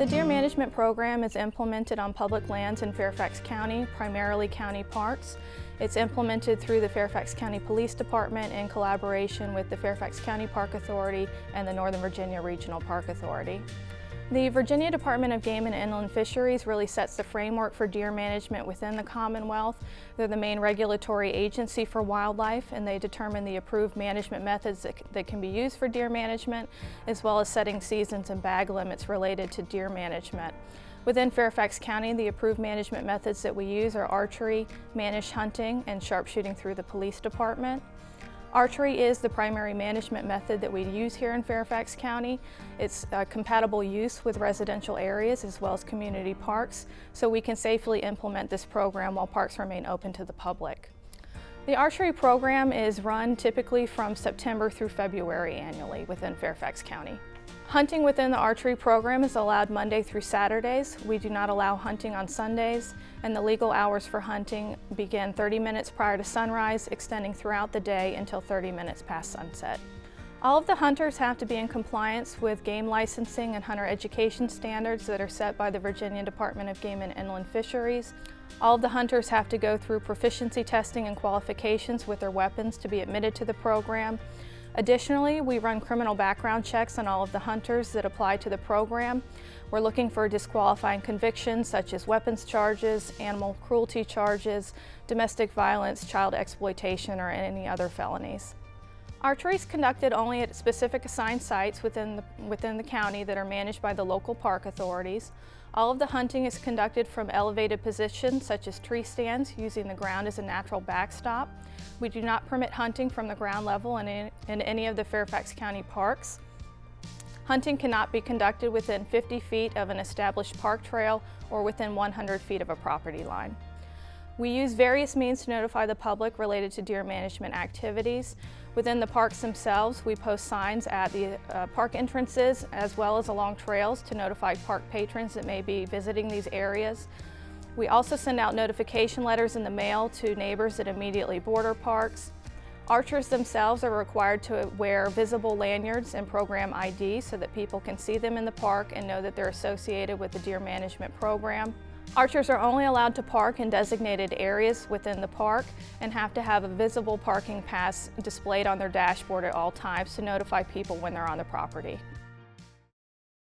The deer management program is implemented on public lands in Fairfax County, primarily county parks. It's implemented through the Fairfax County Police Department in collaboration with the Fairfax County Park Authority and the Northern Virginia Regional Park Authority. The Virginia Department of Game and Inland Fisheries really sets the framework for deer management within the Commonwealth. They're the main regulatory agency for wildlife, and they determine the approved management methods that can be used for deer management, as well as setting seasons and bag limits related to deer management. Within Fairfax County, the approved management methods that we use are archery, managed hunting, and sharpshooting through the police department. Archery is the primary management method that we use here in Fairfax County. It's compatible use with residential areas as well as community parks, so we can safely implement this program while parks remain open to the public. The archery program is run typically from September through February annually within Fairfax County. Hunting within the archery program is allowed Monday through Saturdays. We do not allow hunting on Sundays, and the legal hours for hunting begin 30 minutes prior to sunrise, extending throughout the day until 30 minutes past sunset. All of the hunters have to be in compliance with game licensing and hunter education standards that are set by the Virginia Department of Game and Inland Fisheries. All of the hunters have to go through proficiency testing and qualifications with their weapons to be admitted to the program. Additionally, we run criminal background checks on all of the hunters that apply to the program. We're looking for disqualifying convictions such as weapons charges, animal cruelty charges, domestic violence, child exploitation, or any other felonies. Archery is conducted only at specific assigned sites within the county that are managed by the local park authorities. All of the hunting is conducted from elevated positions such as tree stands, using the ground as a natural backstop. We do not permit hunting from the ground level in any of the Fairfax County parks. Hunting cannot be conducted within 50 feet of an established park trail or within 100 feet of a property line. We use various means to notify the public related to deer management activities. Within the parks themselves, we post signs at the park entrances as well as along trails to notify park patrons that may be visiting these areas. We also send out notification letters in the mail to neighbors that immediately border parks. Archers themselves are required to wear visible lanyards and program ID so that people can see them in the park and know that they're associated with the deer management program. Archers are only allowed to park in designated areas within the park and have to have a visible parking pass displayed on their dashboard at all times to notify people when they're on the property.